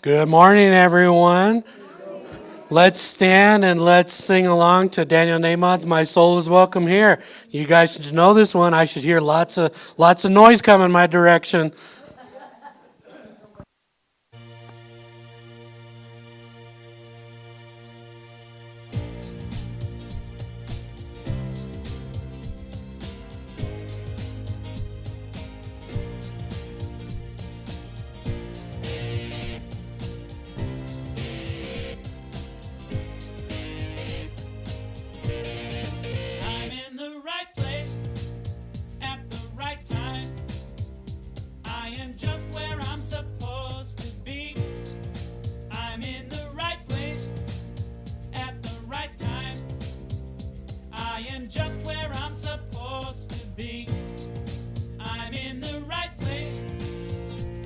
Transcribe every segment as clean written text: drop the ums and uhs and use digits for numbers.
Good morning, everyone. Let's stand and let's sing along to Daniel Nahmod's "My Soul Is Welcome Here." You guys should know this one. I should hear lots of noise coming my direction. I'm in the right place at the right time. I am just where I'm supposed to be. I'm in the right place at the right time. I am just where I'm supposed to be. I'm in the right place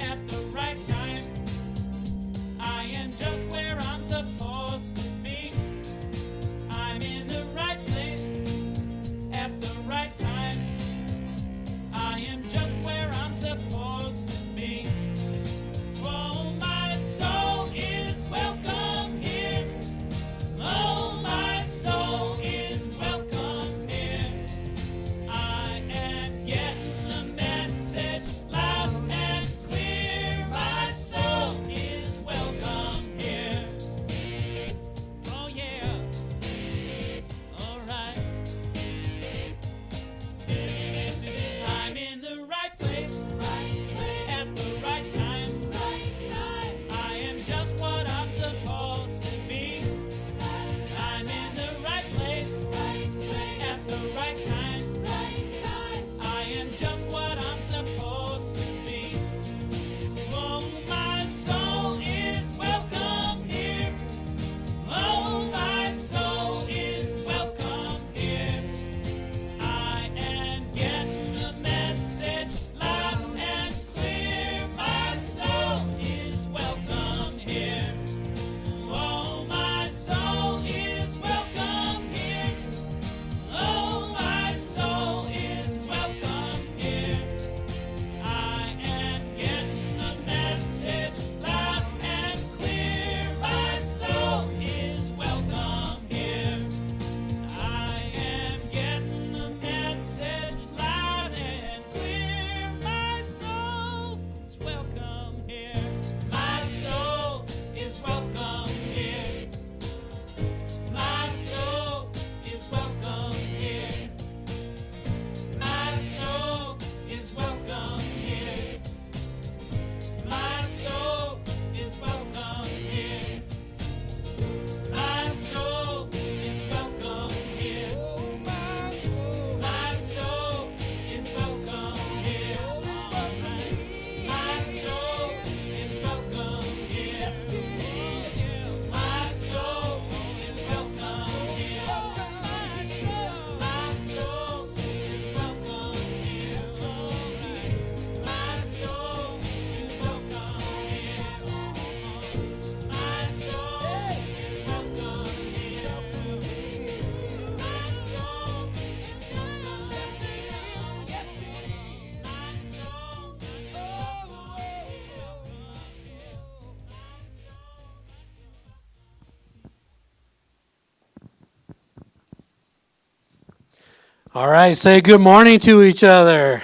at the right time. I am just where I'm supposed to be. I'm in the right place at the right time. I am just where I'm supposed to be. Oh, my soul is welcome here. Oh, my soul is welcome here. I am getting the message loud and clear. My soul is welcome here. Oh, yeah. All right. I'm in the right place at the right time. I am just what I'm supposed to be. I'm in the right place at the right time. I am just what I'm supposed to be. Oh, my soul is welcome here. Oh, my soul is welcome here. I am getting the message loud and clear. My soul is welcome here. Oh, my soul is welcome here. Oh, my soul is welcome here. I am getting the message loud and clear. My soul is welcome here. I am getting the message loud and clear. My soul is welcome here. My soul is welcome here. My soul is welcome here. My soul is welcome here. My soul is welcome here. My soul is welcome here. My soul is welcome here. My soul is welcome here. My soul is welcome here. My soul is welcome here. My soul is welcome here. My soul is welcome here. My soul All right, say good morning to each other.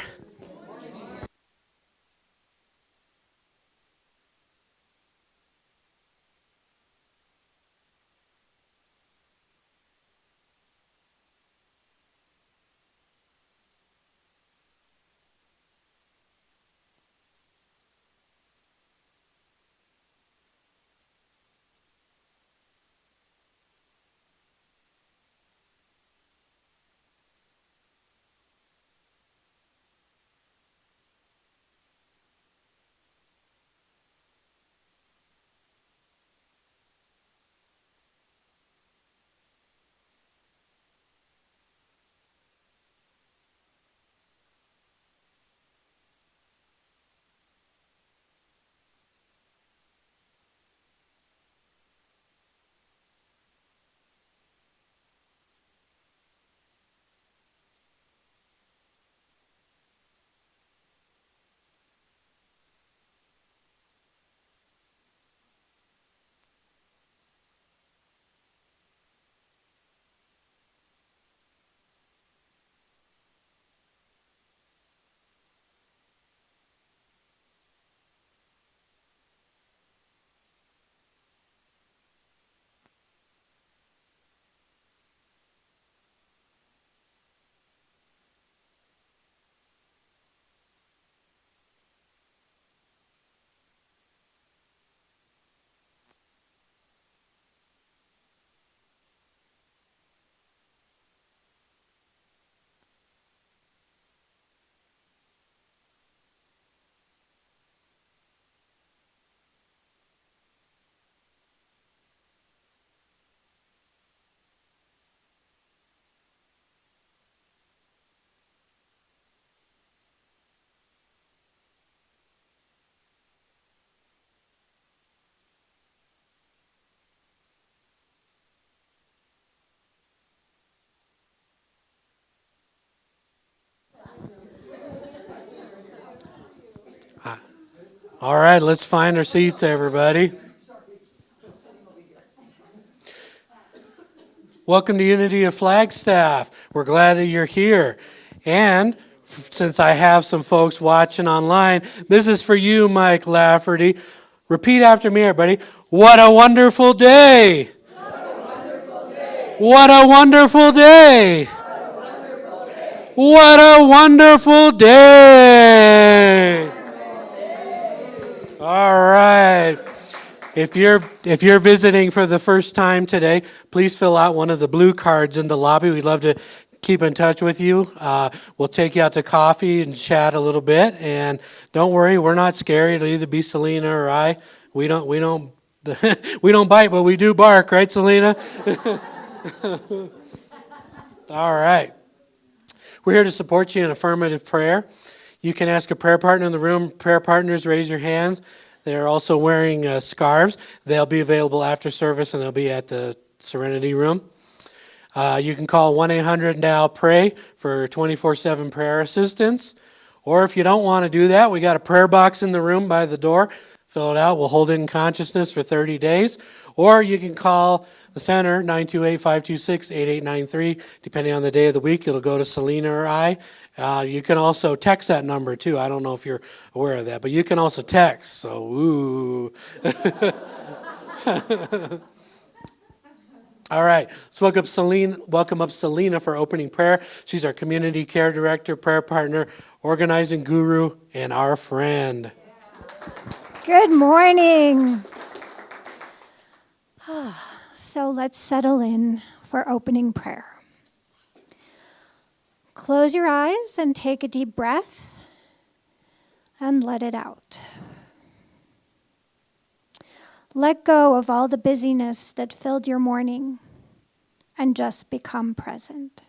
All right, let's find our seats, everybody. Welcome to Unity of Flagstaff. We're glad that you're here. And since I have some folks watching online, this is for you, Mike Lafferty. Repeat after me, everybody. What a wonderful day! What a wonderful day! What a wonderful day! All right. If you're visiting for the first time today, please fill out one of the blue cards in the lobby. We'd love to keep in touch with you. We'll take you out to coffee and chat a little bit. And don't worry, we're not scary. It'll either be Selena or I. We don't we don't bite, but we do bark, right, Selena? All right. We're here to support you in affirmative prayer. You can ask a prayer partner in the room. Prayer partners, raise your hands. They're also wearing scarves. They'll be available after service, and they'll be at the Serenity Room. You can call 1-800-NOW-PRAY for 24/7 prayer assistance. Or if you don't want to do that, we got a prayer box in the room by the door. Fill it out. We'll hold it in consciousness for 30 days. Or you can call the center, 928-526-8893. Depending on the day of the week, it'll go to Selena or I. You can also text that number, too. I don't know if you're aware of that, but you can also text. So, ooh. All right. Let's welcome up Selena for opening prayer. She's our community care director, prayer partner, organizing guru, and our friend. Good morning. So let's settle in for opening prayer. Close your eyes and take a deep breath and let it out. Let go of all the busyness that filled your morning and just become present.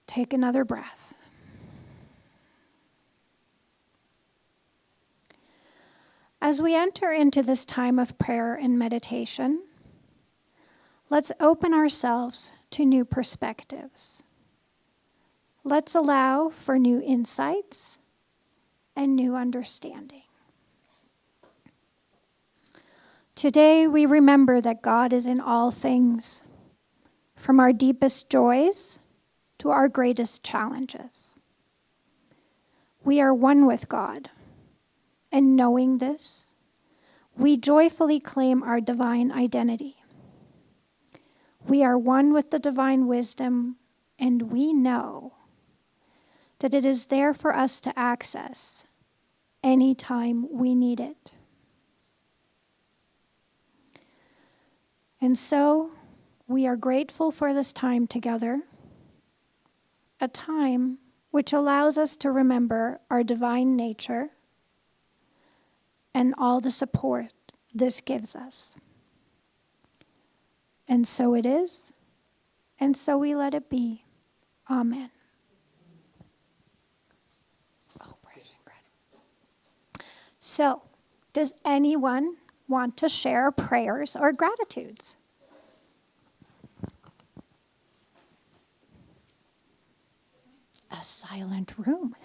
Take another breath. As we enter into this time of prayer and meditation, let's open ourselves to new perspectives. Let's allow for new insights and new understanding. Today we remember that God is in all things, from our deepest joys to our greatest challenges. We are one with God. And knowing this, we joyfully claim our divine identity. We are one with the divine wisdom, and we know that it is there for us to access anytime we need it. And so, we are grateful for this time together, a time which allows us to remember our divine nature and all the support this gives us. And so it is, and so we let it be. Amen. So, does anyone want to share prayers or gratitudes? A silent room.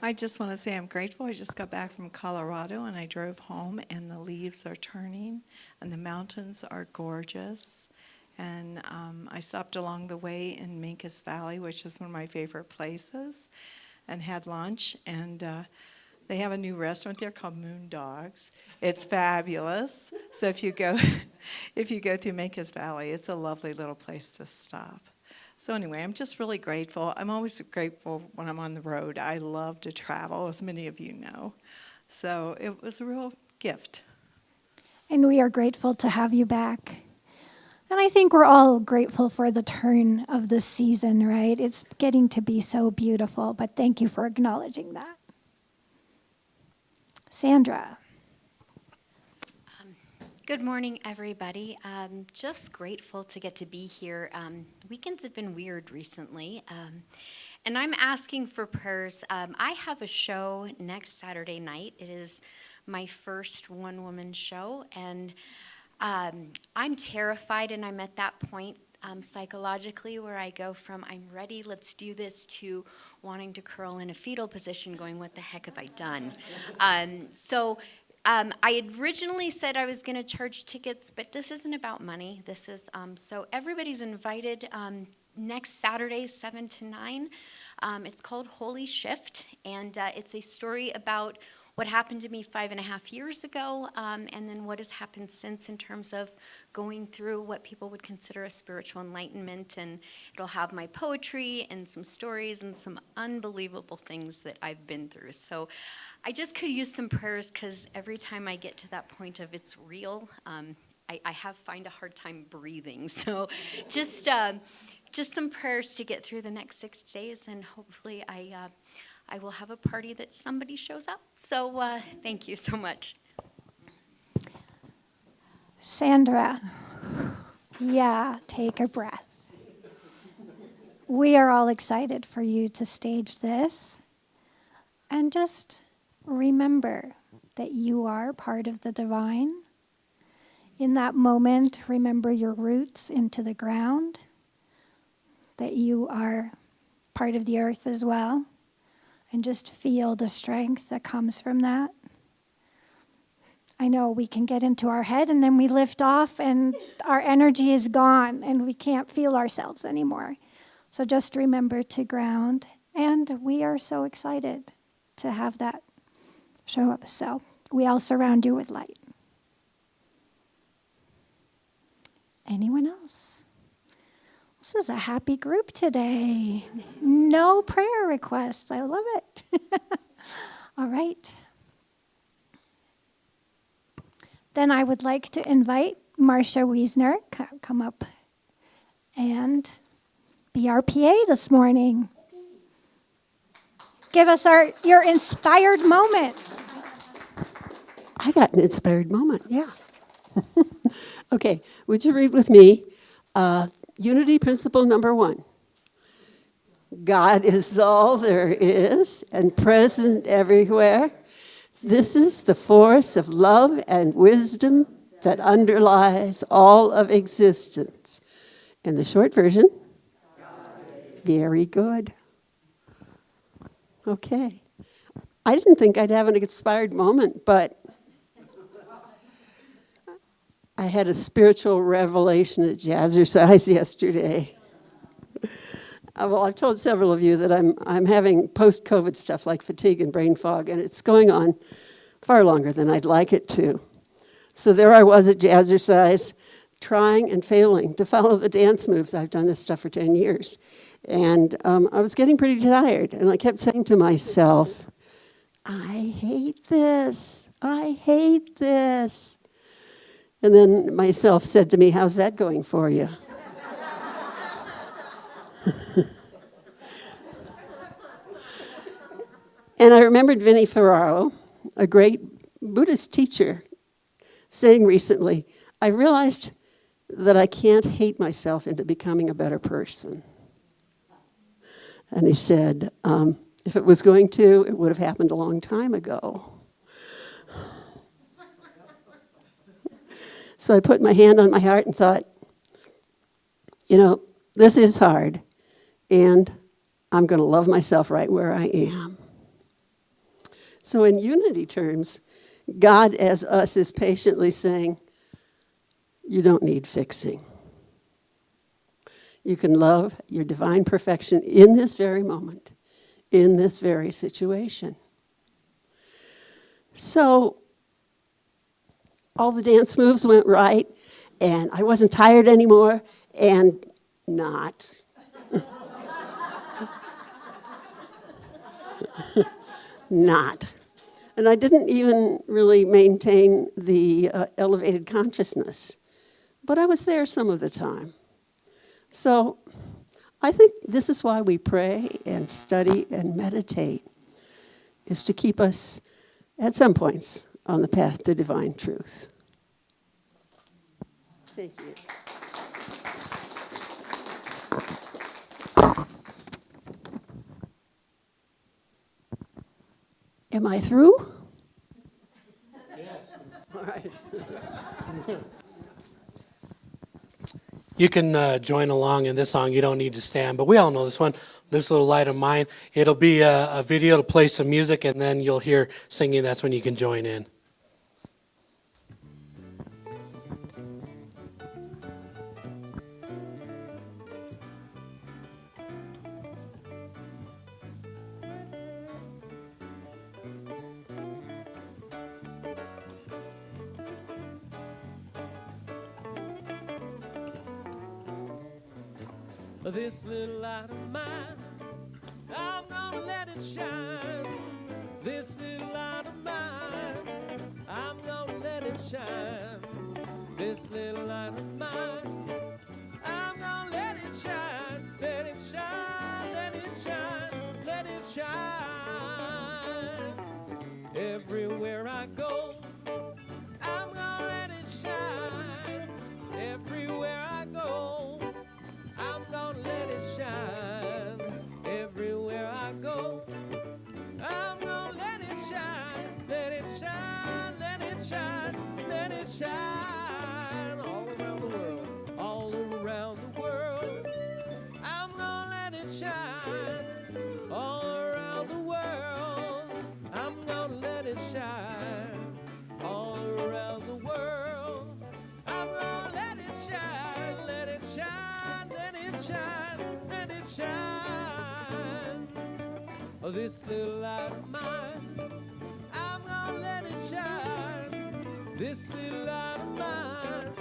I just want to say I'm grateful. I just got back from Colorado and I drove home and the leaves are turning and the mountains are gorgeous. And I stopped along the way in Minkus Valley, which is one of my favorite places, and had lunch. And they have a new restaurant there called Moon Dogs. It's fabulous. So if you go through Minkus Valley, it's a lovely little place to stop. So anyway, I'm just really grateful. I'm always grateful when I'm on the road. I love to travel, as many of you know. So it was a real gift. And we are grateful to have you back. And I think we're all grateful for the turn of the season, right? It's getting to be so beautiful, but thank you for acknowledging that. Sandra. Good morning, everybody. Just grateful to get to be here. Weekends have been weird recently, and I'm asking for prayers. I have a show next Saturday night. It is my first one-woman show, and I'm terrified, and I'm at that point psychologically, where I go from I'm ready, let's do this, to wanting to curl in a fetal position, going, what the heck have I done? I had originally said I was going to charge tickets, but this isn't about money. This is so everybody's invited next Saturday, 7 to 9. It's called Holy Shift, and it's a story about what happened to me 5.5 years ago, and then what has happened since in terms of going through what people would consider a spiritual enlightenment. And it'll have my poetry and some stories and some unbelievable things that I've been through. So I just could use some prayers, because every time I get to that point of it's real, I find a hard time breathing. So just some prayers to get through the next 6 days, and hopefully I will have a party that somebody shows up. So thank you so much. Sandra, yeah, take a breath. We are all excited for you to stage this. And just remember that you are part of the divine. In that moment, remember your roots into the ground, that you are part of the earth as well. And just feel the strength that comes from that. I know we can get into our head and then we lift off and our energy is gone and we can't feel ourselves anymore. So just remember to ground. And we are so excited to have that show up. So we all surround you with light. Anyone else? This is a happy group today. No prayer requests. I love it. All right. Then I would like to invite Marcia Wiesner come up and be our PA this morning. Give us your inspired moment. I got an inspired moment, yeah. Okay, would you read with me Unity Principle number 1? God is all there is and present everywhere. This is the force of love and wisdom that underlies all of existence. In the short version, very good. Okay. I didn't think I'd have an inspired moment, but I had a spiritual revelation at Jazzercise yesterday. Well, I've told several of you that I'm having post-COVID stuff like fatigue and brain fog, and it's going on far longer than I'd like it to. So there I was at Jazzercise, trying and failing to follow the dance moves. I've done this stuff for 10 years. And I was getting pretty tired, and I kept saying to myself, I hate this. I hate this. And then myself said to me, how's that going for you? And I remembered Vinnie Ferraro, a great Buddhist teacher, saying recently, I realized that I can't hate myself into becoming a better person. And he said, if it was going to, it would have happened a long time ago. So I put my hand on my heart and thought, this is hard, and I'm going to love myself right where I am. So in unity terms, God as us is patiently saying, you don't need fixing. You can love your divine perfection in this very moment, in this very situation. So all the dance moves went right, and I wasn't tired anymore, and not. Not. And I didn't even really maintain the elevated consciousness, but I was there some of the time. So I think this is why we pray and study and meditate, is to keep us, at some points, on the path to divine truth. Thank you. Am I through? Yes. All right. You can join along in this song. You don't need to stand, but we all know this one, This Little Light of Mine. It'll be a video to play some music, and then you'll hear singing. That's when you can join in. This little light of mine, I'm gonna let it shine. This little light of mine, I'm gonna let it shine. This little light of mine, I'm gonna let it shine. Let it shine, let it shine, let it shine. Everywhere I go, I'm gonna let it shine. Everywhere I go, I'm gonna let it shine. Everywhere I go, I'm gonna let it shine. Let it shine, let it shine, let it shine. All around the world, all around the world, I'm gonna let it shine. All around the world, I'm gonna let it shine. All around the world, I'm gonna let it shine. Let it shine, let it shine, let it shine. Oh, this little light of mine, I'm gonna let it shine. This little light of mine,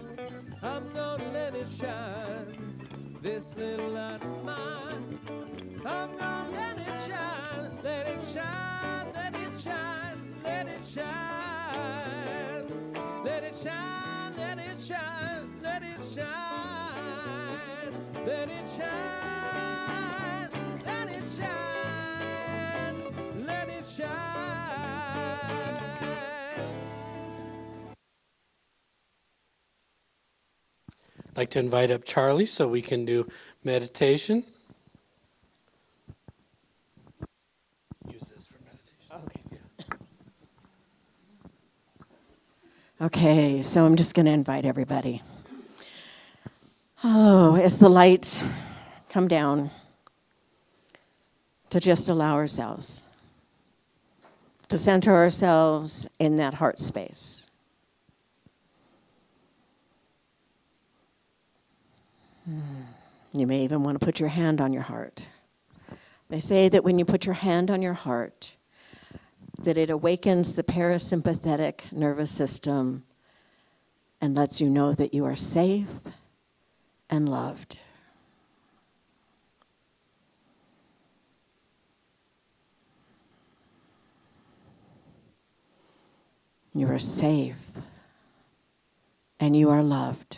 I'm gonna let it shine. This little light of mine, I'm gonna let it shine. Let it shine, let it shine, let it shine. Let it shine, let it shine, let it shine. Let it shine, let it shine, let it shine. I'd like to invite up Charlie so we can do meditation. Use this for meditation. Okay, so I'm just going to invite everybody. Oh, as the lights come down, to just allow ourselves to center ourselves in that heart space. You may even want to put your hand on your heart. They say that when you put your hand on your heart, that it awakens the parasympathetic nervous system and lets you know that you are safe and loved. You are safe and you are loved.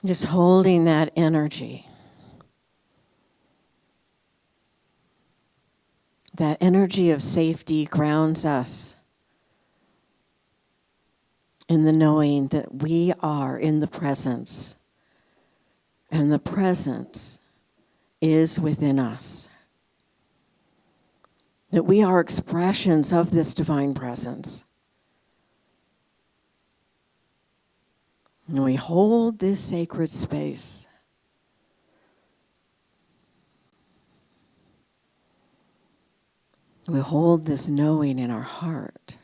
Just holding that energy. That energy of safety grounds us in the knowing that we are in the presence, and the presence is within us. That we are expressions of this divine presence. And we hold this sacred space. We hold this knowing in our heart.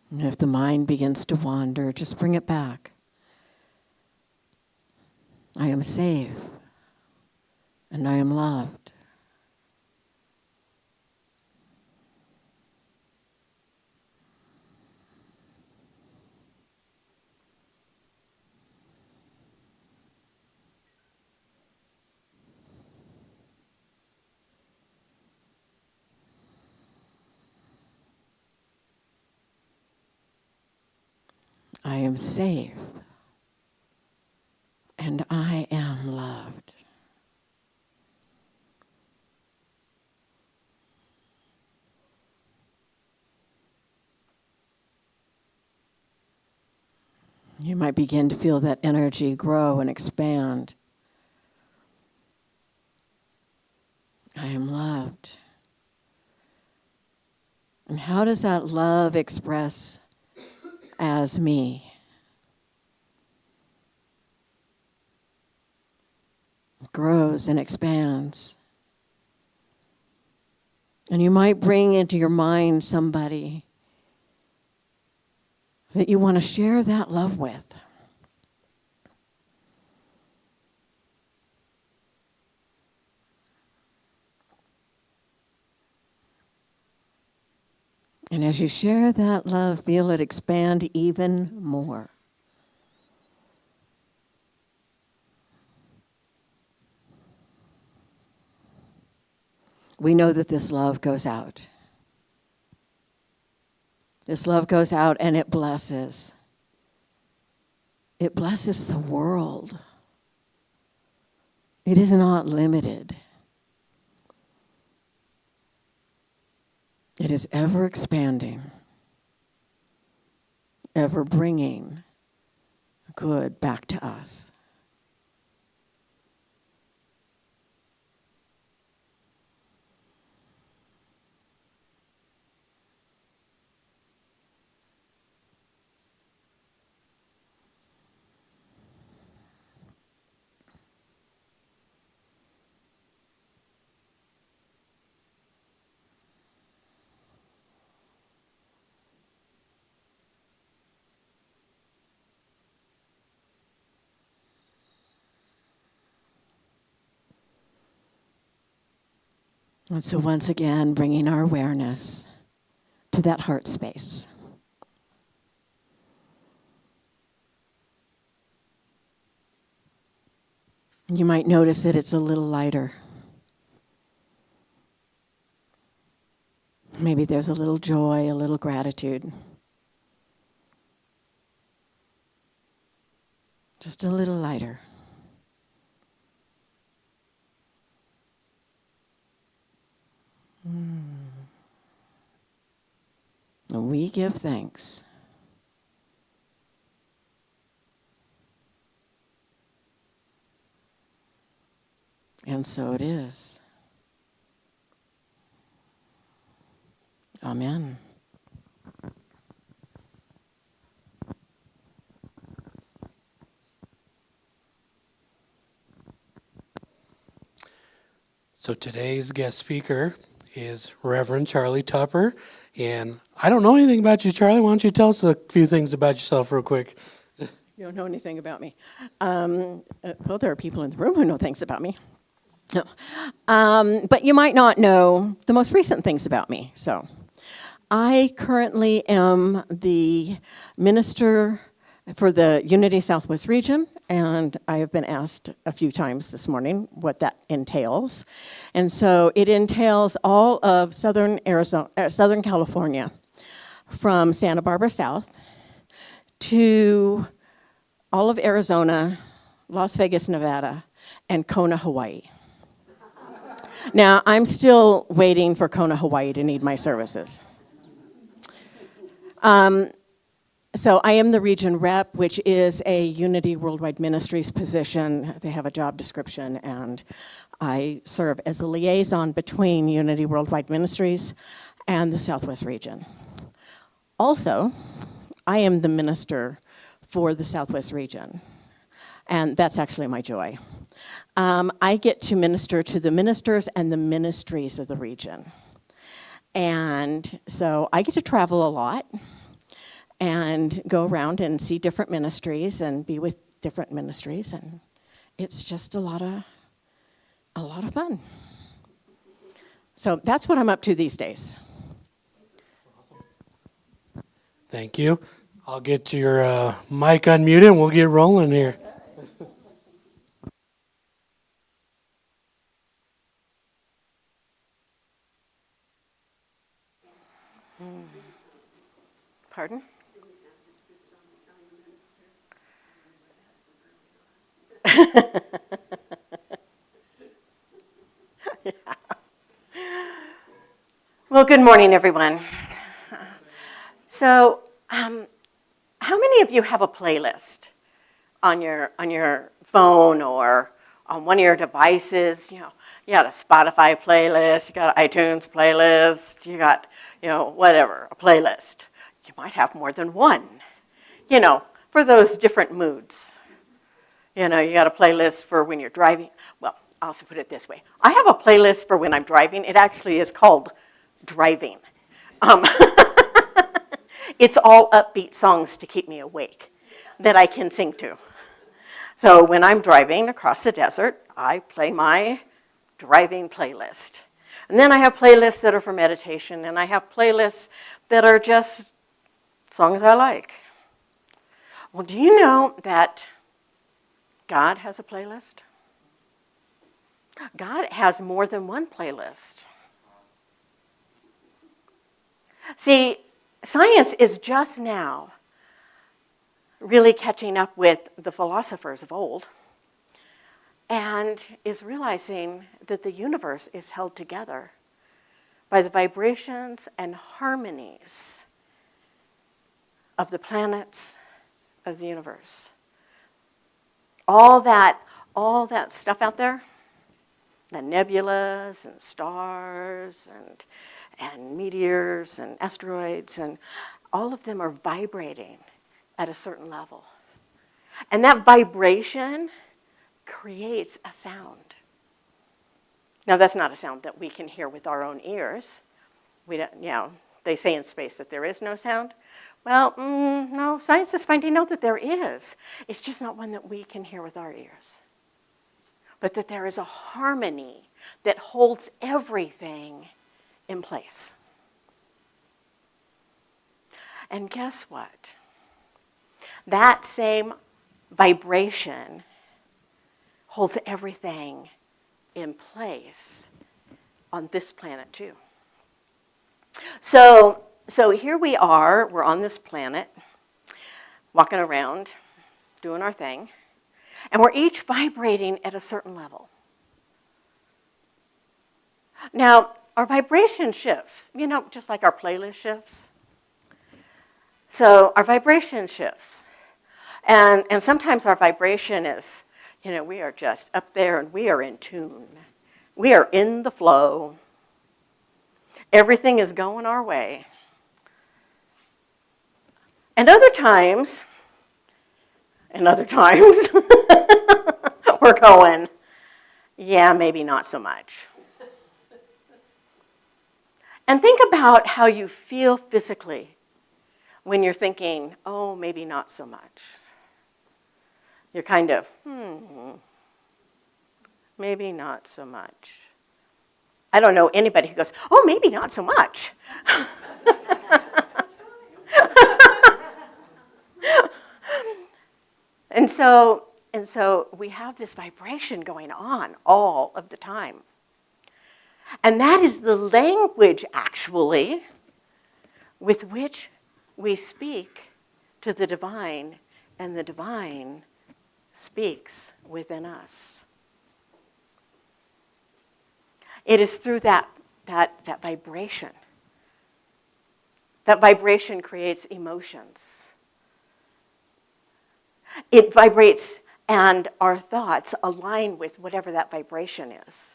And if the mind begins to wander, just bring it back. I am safe, and I am loved. I am safe, and I am loved. You might begin to feel that energy grow and expand. I am loved. And how does that love express as me? It grows and expands. And you might bring into your mind somebody that you want to share that love with. And as you share that love, feel it expand even more. We know that this love goes out. This love goes out and it blesses. It blesses the world. It is not limited. It is ever expanding, ever bringing good back to us. And so once again, bringing our awareness to that heart space. You might notice that it's a little lighter. Maybe there's a little joy, a little gratitude. Just a little lighter. And we give thanks. And so it is. Amen. So today's guest speaker is Reverend Charli Tupper. And I don't know anything about you, Charli. Why don't you tell us a few things about yourself real quick? You don't know anything about me. Well, there are people in the room who know things about me. No. But you might not know the most recent things about me. So I currently am the minister for the Unity Southwest region, and I have been asked a few times this morning what that entails. And so it entails all of southern California, from Santa Barbara South to all of Arizona, Las Vegas, Nevada, and Kona, Hawaii. Now, I'm still waiting for Kona, Hawaii to need my services. So I am the region rep, which is a Unity Worldwide Ministries position. They have a job description, and I serve as a liaison between Unity Worldwide Ministries and the Southwest region. Also, I am the minister for the Southwest region, and that's actually my joy. I get to minister to the ministers and the ministries of the region. And so I get to travel a lot and go around and see different ministries and be with different ministries, and it's just a lot of fun. So that's what I'm up to these days. Thank you. I'll get your mic unmuted and we'll get rolling here. Pardon? Well, good morning, everyone. So, how How many of you have a playlist on your phone or on one of your devices? You got a Spotify playlist, you got an iTunes playlist, you got, whatever, a playlist. You might have more than one, for those different moods. You got a playlist for when you're driving. Well, I'll also put it this way. I have a playlist for when I'm driving. It actually is called Driving. It's all upbeat songs to keep me awake that I can sing to. So when I'm driving across the desert, I play my driving playlist. And then I have playlists that are for meditation, and I have playlists that are just songs I like. Well, do you know that God has a playlist? God has more than one playlist. See, science is just now really catching up with the philosophers of old and is realizing that the universe is held together by the vibrations and harmonies of the planets of the universe. All that stuff out there, the nebulas and stars and meteors and asteroids, and all of them are vibrating at a certain level. And that vibration creates a sound. Now, that's not a sound that we can hear with our own ears. We don't, they say in space that there is no sound. Well, no, science is finding out that there is. It's just not one that we can hear with our ears. But that there is a harmony that holds everything in place. And guess what? That same vibration holds everything in place on this planet too. So here we are, we're on this planet, walking around, doing our thing, and we're each vibrating at a certain level. Now, our vibration shifts, just like our playlist shifts. So our vibration shifts. And sometimes our vibration is, we are just up there and we are in tune. We are in the flow. Everything is going our way. And other times, we're going, yeah, maybe not so much. And think about how you feel physically when you're thinking, oh, maybe not so much. You're kind of, maybe not so much. I don't know anybody who goes, oh, maybe not so much. And so we have this vibration going on all of the time. And that is the language, actually, with which we speak to the divine, and the divine speaks within us. It is through that vibration. That vibration creates emotions. It vibrates, and our thoughts align with whatever that vibration is.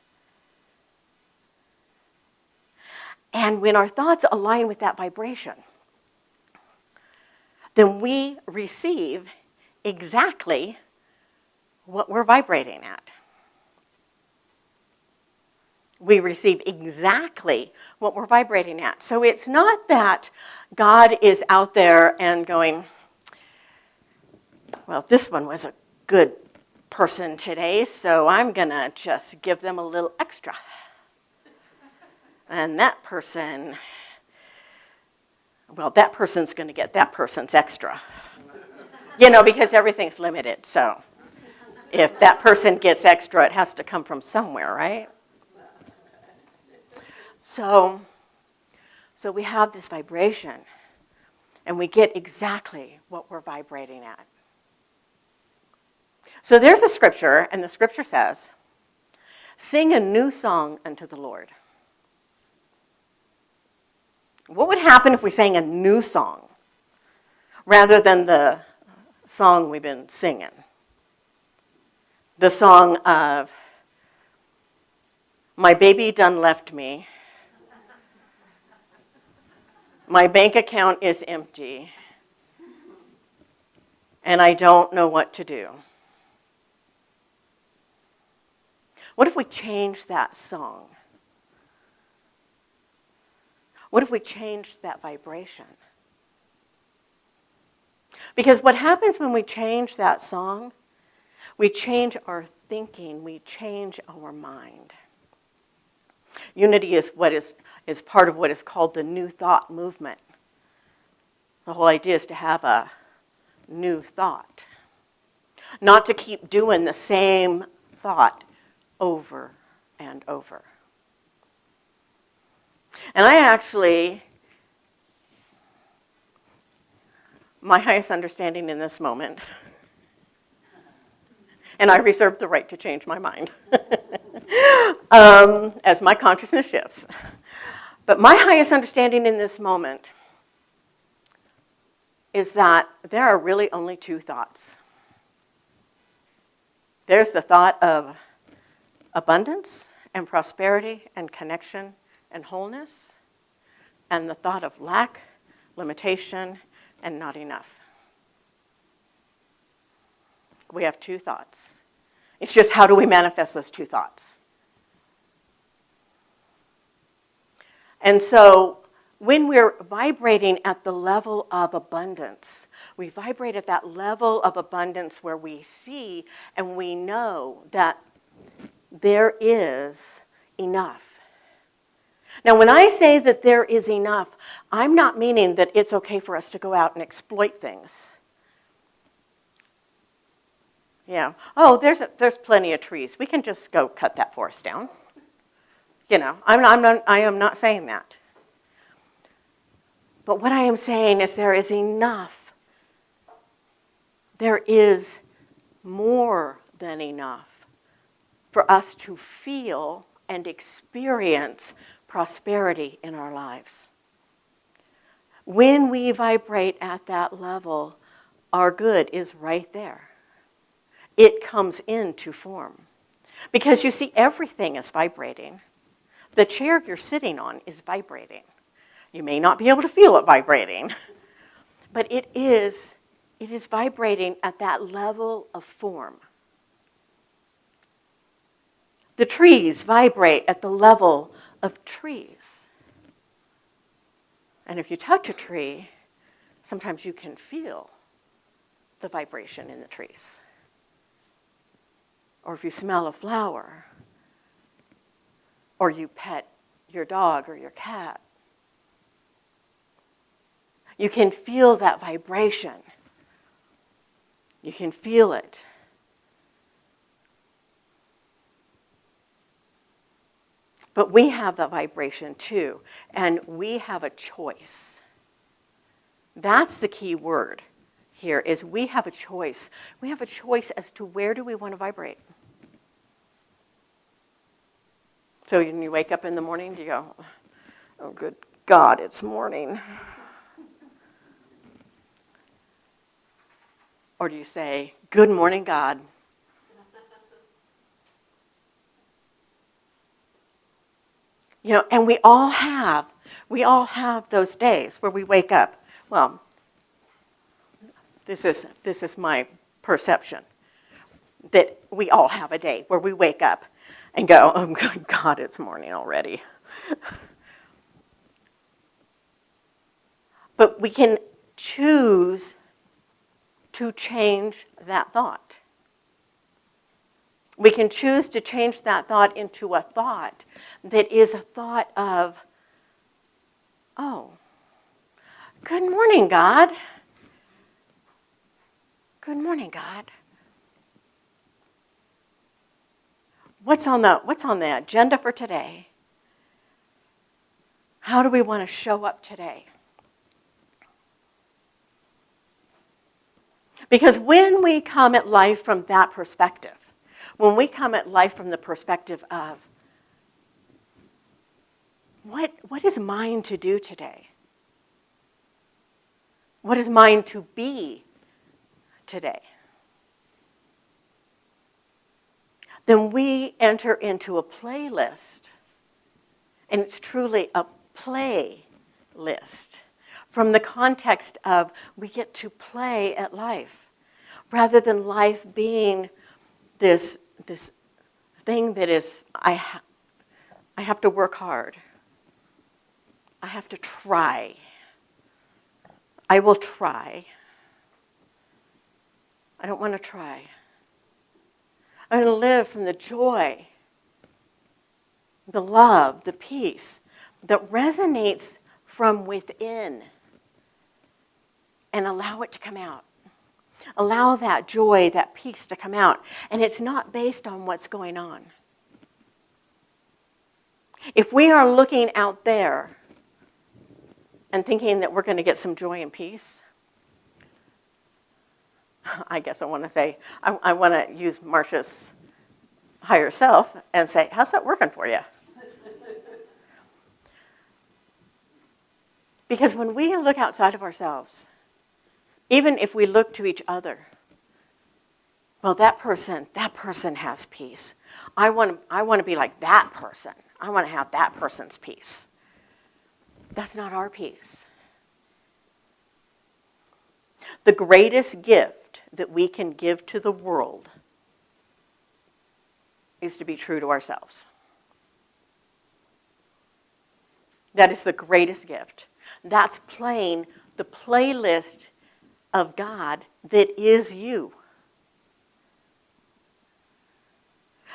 And when our thoughts align with that vibration, then we receive exactly what we're vibrating at. We receive exactly what we're vibrating at. So it's not that God is out there and going, well, this one was a good person today, so I'm going to just give them a little extra. And that person, well, that person's going to get that person's extra. Because everything's limited. So if that person gets extra, it has to come from somewhere, right? So we have this vibration, and we get exactly what we're vibrating at. So there's a scripture, and the scripture says, sing a new song unto the Lord. What would happen if we sang a new song? rather than the song we've been singing. The song of, my baby done left me, my bank account is empty, and I don't know what to do. What if we changed that song? What if we changed that vibration? Because what happens when we change that song, we change our thinking, we change our mind. Unity is part of what is called the New Thought movement. The whole idea is to have a new thought, not to keep doing the same thought over and over. And my highest understanding in this moment, and I reserve the right to change my mind as my consciousness shifts. But my highest understanding in this moment is that there are really only two thoughts. There's the thought of abundance and prosperity and connection and wholeness, and the thought of lack, limitation, and not enough. We have two thoughts. It's just how do we manifest those two thoughts? And so when we're vibrating at the level of abundance, we vibrate at that level of abundance where we see and we know that there is enough. Now, when I say that there is enough, I'm not meaning that it's okay for us to go out and exploit things. Yeah. Oh, there's plenty of trees. We can just go cut that forest down. You know, I am not saying that. But what I am saying is there is enough. There is more than enough for us to feel and experience prosperity in our lives. When we vibrate at that level, our good is right there. It comes into form. Because you see, everything is vibrating. The chair you're sitting on is vibrating. You may not be able to feel it vibrating, but it is vibrating at that level of form. The trees vibrate at the level of trees. And if you touch a tree, sometimes you can feel the vibration in the trees. Or if you smell a flower, or you pet your dog or your cat, you can feel that vibration. You can feel it. But we have that vibration too, and we have a choice. That's the key word here, is we have a choice. We have a choice as to where do we want to vibrate. So when you wake up in the morning, do you go, oh, good God, it's morning? Or do you say, good morning, God? You know, and we all have those days where we wake up. Well, this is my perception, that we all have a day where we wake up and go, oh, good God, it's morning already. But we can choose to change that thought. We can choose to change that thought into a thought that is a thought of, oh, good morning, God. Good morning, God. What's on the agenda for today? How do we want to show up today? Because when we come at life from that perspective, when we come at life from the perspective of, what is mine to do today? What is mine to be today? Then we enter into a playlist, and it's truly a playlist from the context of we get to play at life, rather than life being this thing that is, I have to work hard. I have to try. I will try. I don't want to try. I'm going to live from the joy, the love, the peace that resonates from within, and allow it to come out. Allow that joy, that peace to come out. And it's not based on what's going on. If we are looking out there and thinking that we're going to get some joy and peace, I guess I want to say, I want to use Marcia's higher self and say, how's that working for you? Because when we look outside of ourselves, even if we look to each other, well, that person has peace. I want to be like that person. I want to have that person's peace. That's not our peace. The greatest gift that we can give to the world is to be true to ourselves. That is the greatest gift. That's playing the playlist of God that is you.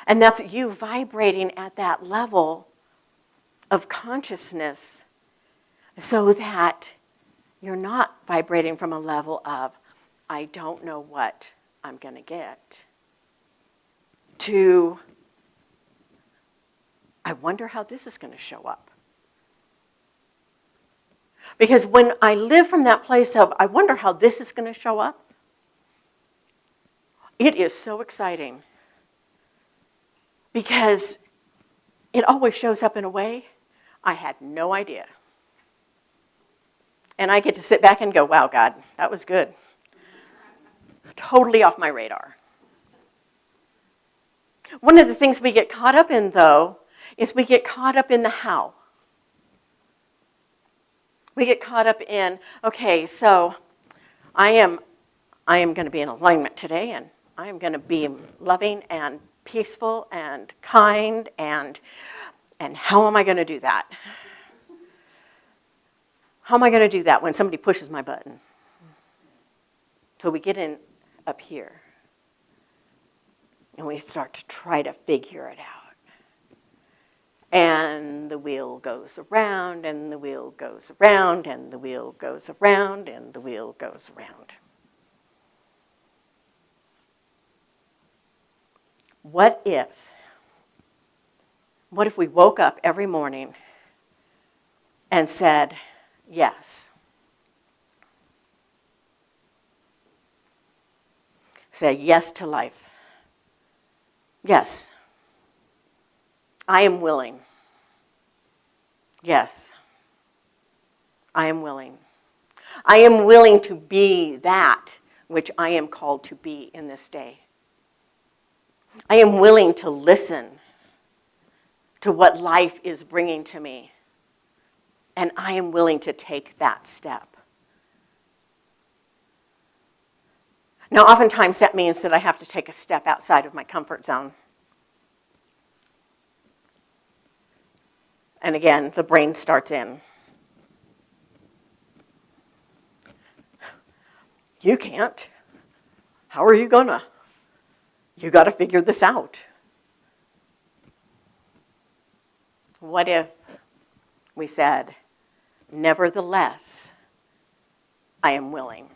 And that's you vibrating at that level of consciousness so that you're not vibrating from a level of, I don't know what I'm going to get, to, I wonder how this is going to show up. Because when I live from that place of, I wonder how this is going to show up, it is so exciting. Because it always shows up in a way I had no idea. And I get to sit back and go, wow, God, that was good. Totally off my radar. One of the things we get caught up in, though, is we get caught up in the how. We get caught up in, okay, so I am going to be in alignment today, and I am going to be loving and peaceful and kind, and how am I going to do that? How am I going to do that when somebody pushes my button? So we get in up here, and we start to try to figure it out. And the wheel goes around, and the wheel goes around, and the wheel goes around, and the wheel goes around. What if we woke up every morning and said, yes. Say yes to life. Yes. I am willing. Yes. I am willing. I am willing to be that which I am called to be in this day. I am willing to listen to what life is bringing to me. And I am willing to take that step. Now, oftentimes that means that I have to take a step outside of my comfort zone. And again, the brain starts in. You can't. How are you gonna? You got to figure this out. What if we said, nevertheless, I am willing.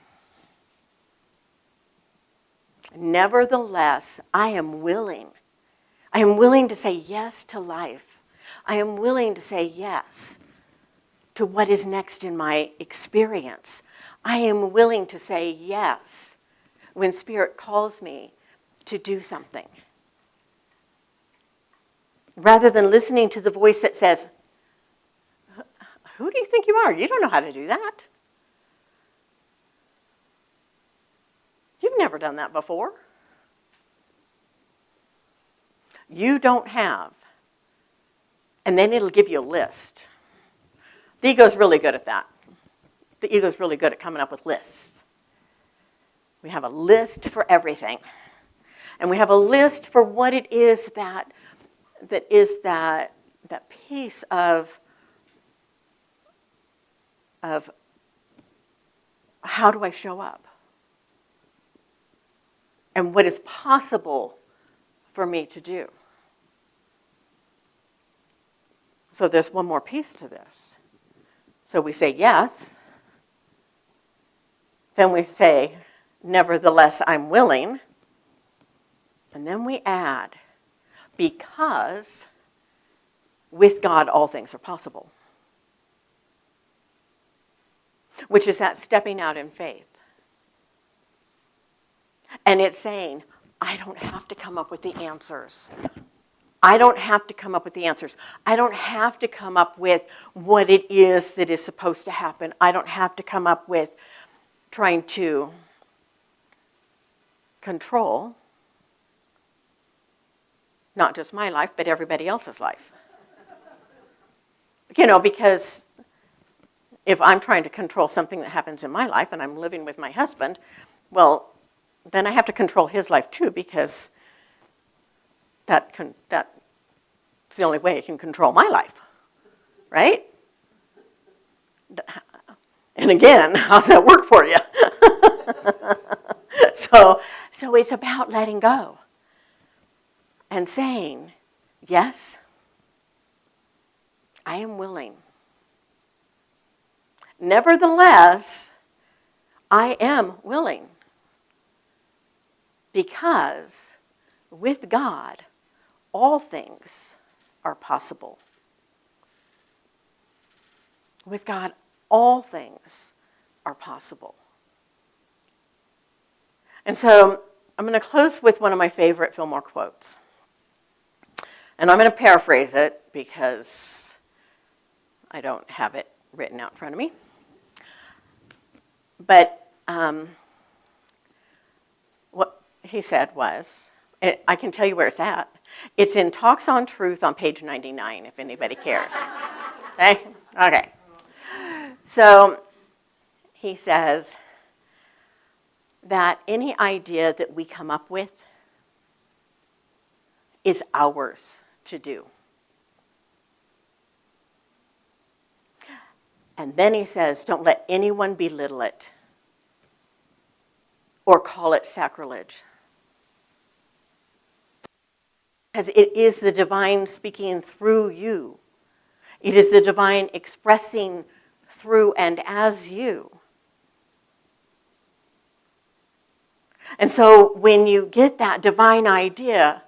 Nevertheless, I am willing. I am willing to say yes to life. I am willing to say yes to what is next in my experience. I am willing to say yes when Spirit calls me to do something. Rather than listening to the voice that says, who do you think you are? You don't know how to do that. never done that before. You don't have. And then it'll give you a list. The ego's really good at that. The ego's really good at coming up with lists. We have a list for everything. And we have a list for what it is that piece of how do I show up? And what is possible for me to do? So there's one more piece to this. So we say yes. Then we say, nevertheless, I'm willing. And then we add, because with God all things are possible. Which is that stepping out in faith. And it's saying, I don't have to come up with the answers. I don't have to come up with the answers. I don't have to come up with what it is that is supposed to happen. I don't have to come up with trying to control not just my life, but everybody else's life. Because if I'm trying to control something that happens in my life and I'm living with my husband, well, then I have to control his life too, because that's the only way I can control my life, right? And again, how's that work for you? So it's about letting go and saying, yes, I am willing. Nevertheless, I am willing, because with God, all things are possible. With God, all things are possible. And so I'm going to close with one of my favorite Fillmore quotes. And I'm going to paraphrase it because I don't have it written out in front of me. But what he said was, I can tell you where it's at. It's in Talks on Truth on page 99, if anybody cares. Okay. So he says that any idea that we come up with is ours to do. And then he says, don't let anyone belittle it or call it sacrilege. Because it is the divine speaking through you. It is the divine expressing through and as you. And so when you get that divine idea,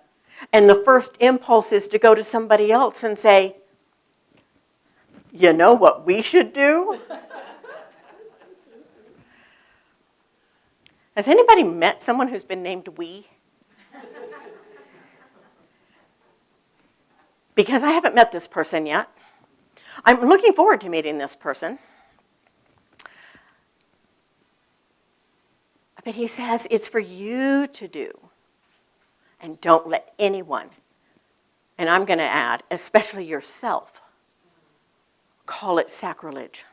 and the first impulse is to go to somebody else and say, you know what we should do? Has anybody met someone who's been named we? Because I haven't met this person yet. I'm looking forward to meeting this person. But he says it's for you to do. And don't let anyone, and I'm going to add, especially yourself, call it sacrilege.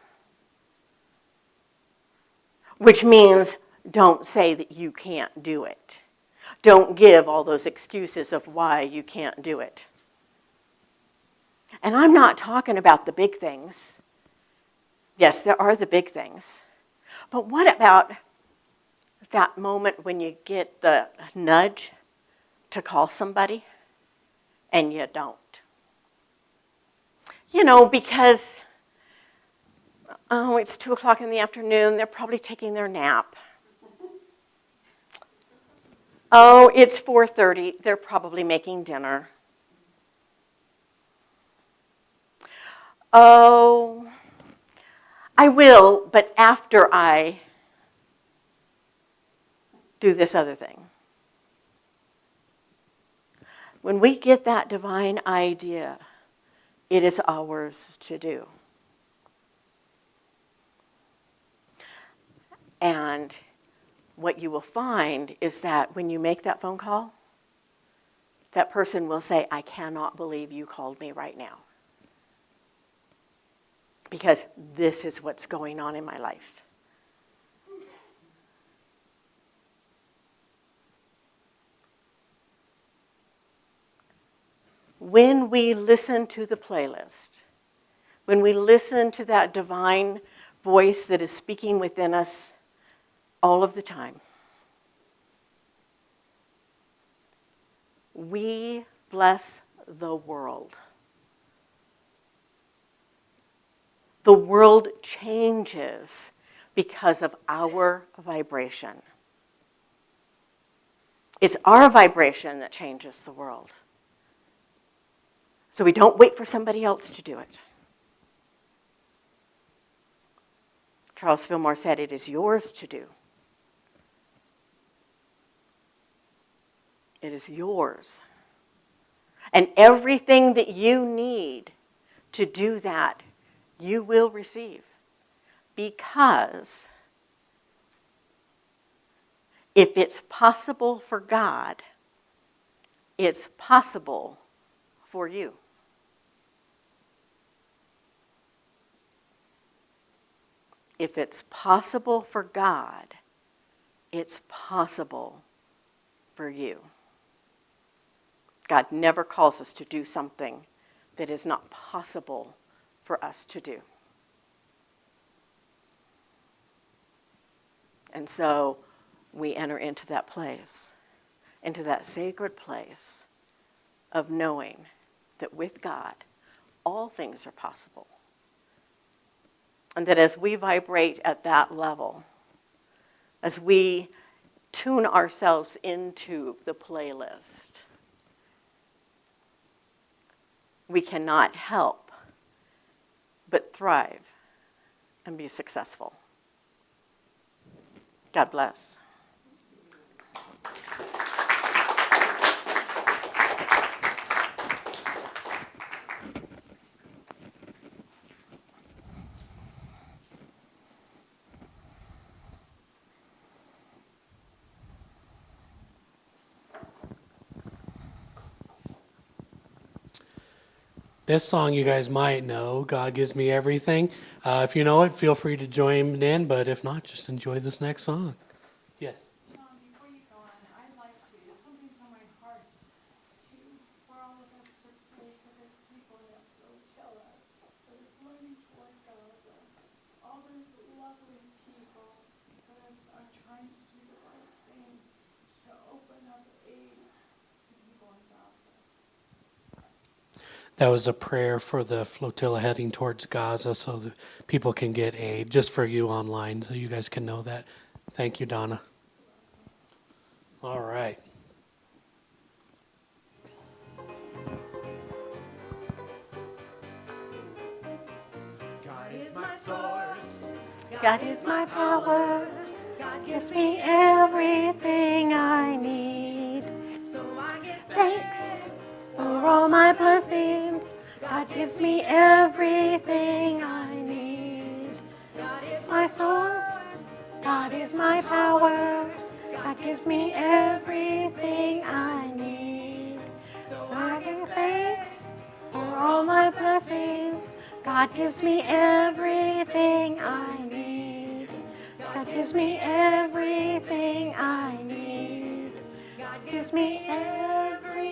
Which means don't say that you can't do it. Don't give all those excuses of why you can't do it. And I'm not talking about the big things. Yes, there are the big things. But what about that moment when you get the nudge to call somebody and you don't? Because, it's 2 o'clock in the afternoon, they're probably taking their nap. Oh, it's 4:30, they're probably making dinner. Oh, I will, but after I do this other thing. When we get that divine idea, it is ours to do. And what you will find is that when you make that phone call, that person will say, I cannot believe you called me right now. Because this is what's going on in my life. When we listen to the playlist, when we listen to that divine voice that is speaking within us all of the time, we bless the world. The world changes because of our vibration. It's our vibration that changes the world. So we don't wait for somebody else to do it. Charles Fillmore said, it is yours to do. It is yours. And everything that you need to do that, you will receive. Because if it's possible for God, it's possible for you. If it's possible for God, it's possible for you. God never calls us to do something that is not possible for us to do. And so we enter into that place, into that sacred place of knowing that with God, all things are possible. And that as we vibrate at that level, as we tune ourselves into the playlist, we cannot help but thrive and be successful. God bless. This song you guys might know, God Gives Me Everything. If you know it, feel free to join in, but if not, just enjoy this next song. Yes? Before you go on, I'd like to, something's on my heart for all of us to pray for those people in Flotilla that are floating toward Gaza. All those lovely people that are trying to do the right thing to open up aid to people in Gaza. That was a prayer for the flotilla heading towards Gaza so that people can get aid, just for you online, so you guys can know that. Thank you, Donna. All right. God is my source. God is my power. God gives me everything I need. So I give Thanks for all my blessings. God gives me everything I need. God is My source. God is my power. God gives me everything I need. so I give thanks for all my blessings. God gives me everything I need. God gives me everything I need. God gives me everything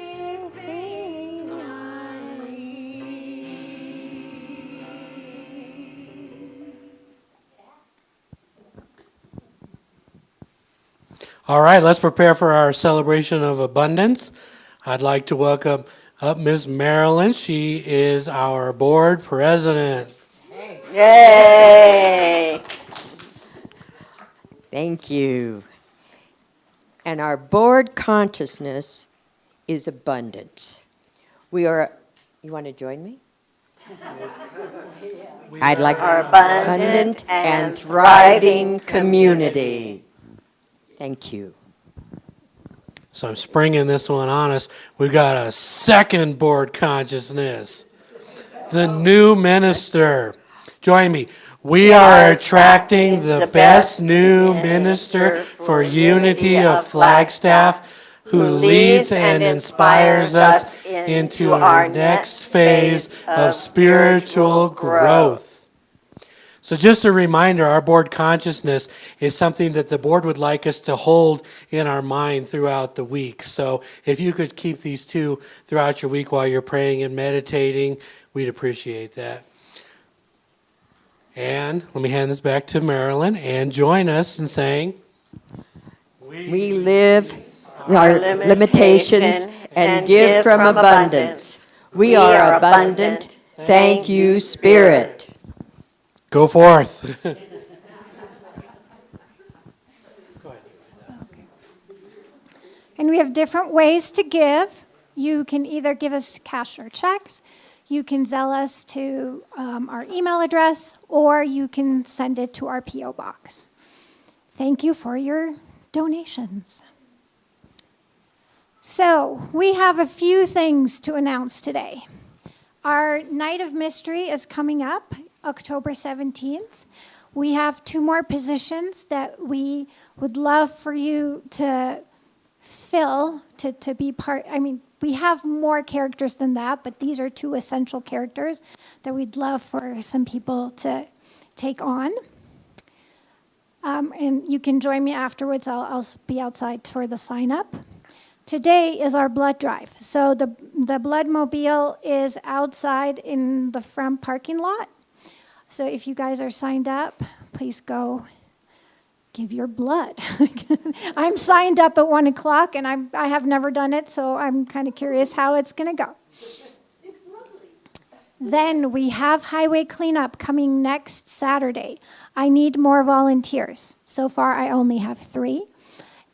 I need. All right, let's prepare for our celebration of abundance. I'd like to welcome up Ms. Marilyn. She is our board president. Yay! Thank you. And our board consciousness is abundance. We are, you want to join me? I'd like Our abundant and thriving community. Thank you. So I'm springing this one on us. We've got a second board consciousness. The new minister. Join me. We are attracting the best new minister for Unity of Flagstaff who leads and inspires us into our next phase of spiritual growth. So just a reminder, our board consciousness is something that the board would like us to hold in our mind throughout the week. So if you could keep these two throughout your week while you're praying and meditating, we'd appreciate that. And let me hand this back to Marilyn and join us in saying, We live our limitations and give from abundance. We are abundant. Thank you, Spirit. Go forth. And we have different ways to give. You can either give us cash or checks. You can Zelle us to our email address, or you can send it to our P.O. box. Thank you for your donations. So we have a few things to announce today. Our Night of Mystery is coming up October 17th. We have 2 more positions that we would love for you to fill, to be part. I mean, we have more characters than that, but these are 2 essential characters that we'd love for some people to take on. And you can join me afterwards. I'll be outside for the sign up. Today is our blood drive. So the blood mobile is outside in the front parking lot. So if you guys are signed up, please go give your blood. I'm signed up at 1 o'clock, and I have never done it, so I'm kind of curious how it's going to go. It's lovely. Then we have highway cleanup coming next Saturday. I need more volunteers. So far, I only have 3.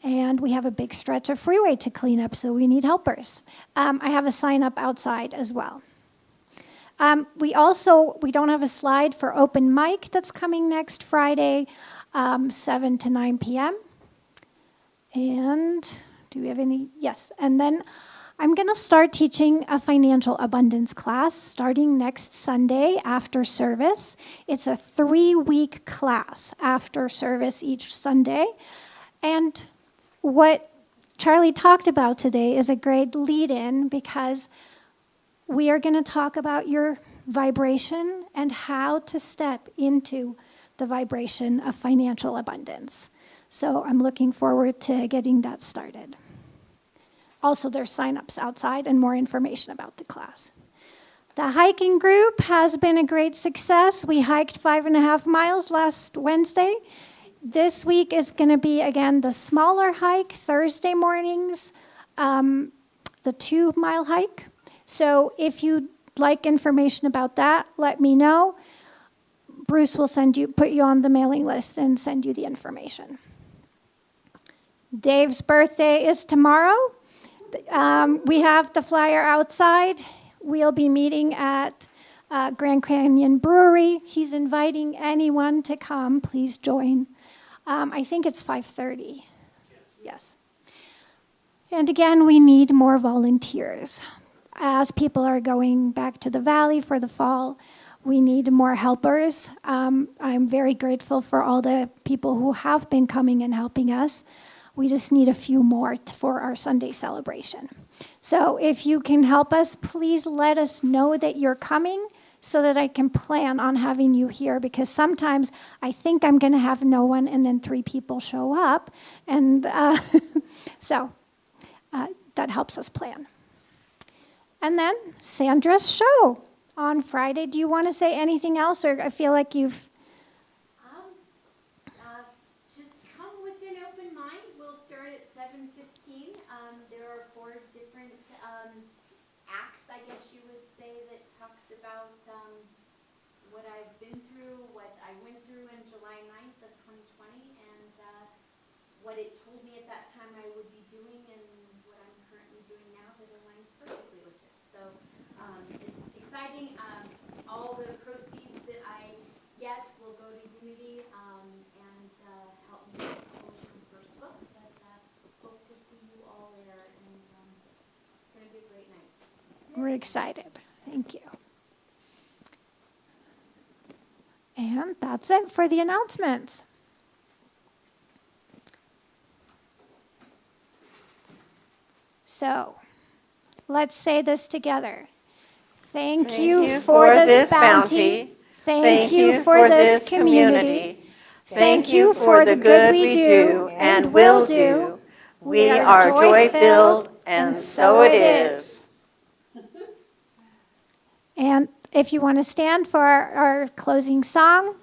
And we have a big stretch of freeway to clean up, so we need helpers. I have a sign up outside as well. We don't have a slide for open mic that's coming next Friday, 7 to 9 p.m. And do we have any? Yes. And then I'm going to start teaching a financial abundance class starting next Sunday after service. It's a 3-week class after service each Sunday. And what Charli talked about today is a great lead-in, because we are going to talk about your vibration and how to step into the vibration of financial abundance. So I'm looking forward to getting that started. Also, there's sign-ups outside and more information about the class. The hiking group has been a great success. We hiked 5.5 miles last Wednesday. This week is going to be, again, the smaller hike, Thursday mornings, the 2-mile hike. So if you'd like information about that, let me know. Bruce will put you on the mailing list and send you the information. Dave's birthday is tomorrow. We have the flyer outside. We'll be meeting at Grand Canyon Brewery. He's inviting anyone to come. Please join. I think it's 5:30. Yes. And again, we need more volunteers. As people are going back to the valley for the fall, we need more helpers. I'm very grateful for all the people who have been coming and helping us. We just need a few more for our Sunday celebration. So if you can help us, please let us know that you're coming so that I can plan on having you here, because sometimes I think I'm going to have no one and then 3 people show up. And so that helps us plan. And then Sandra's show on Friday. Do you want to say anything else, or I feel like you've... Just come with an open mind. We'll start at 7:15. There are 4 different acts, I guess you would say, that talks about what I've been through, what I went through in July 9th of 2020, and what it told me at that time I would be doing, and what I'm currently doing now that aligns perfectly with it. So it's exciting. All the proceeds that I get will go to Unity and help me publish my first book. But hope to see you all there, and it's going to be a great night. We're excited. Thank you. that's it for the announcements. So, let's say this together. Thank you for this bounty. Thank you for this community. Thank you for the good we do and will do. We are joy-filled, and so it is. And if you want to stand for our closing song.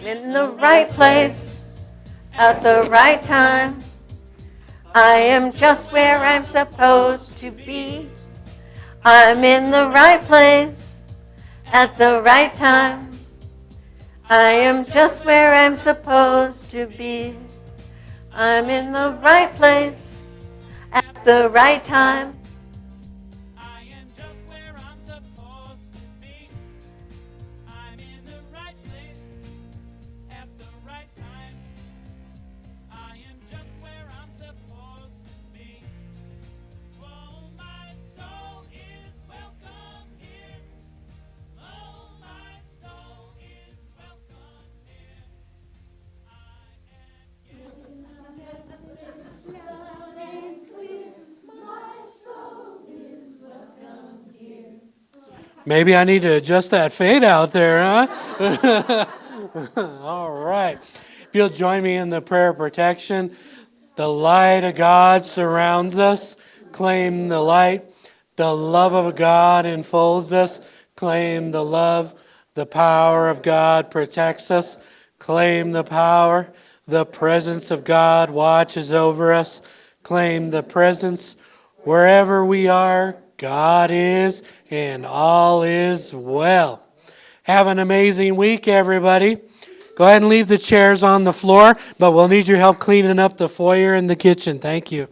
In the right place, at the right time. I am just where I'm supposed to be. I'm in the right place, at the right time. I am just where I'm supposed to be. I'm in the right place, at the right time. I am just where I'm supposed to be. I'm in the right place at the right time. I am just where I'm supposed to be. Oh, my soul is welcome here. Oh, my soul is welcome here. Maybe I need to adjust that fade out there, huh? All right. If you'll join me in the prayer of protection, the light of God surrounds us. Claim the light. The love of God enfolds us. Claim the love. The power of God protects us. Claim the power. The presence of God watches over us. Claim the presence. Wherever we are, God is, and all is well. Have an amazing week, everybody. Go ahead and leave the chairs on the floor, but we'll need your help cleaning up the foyer and the kitchen. Thank you.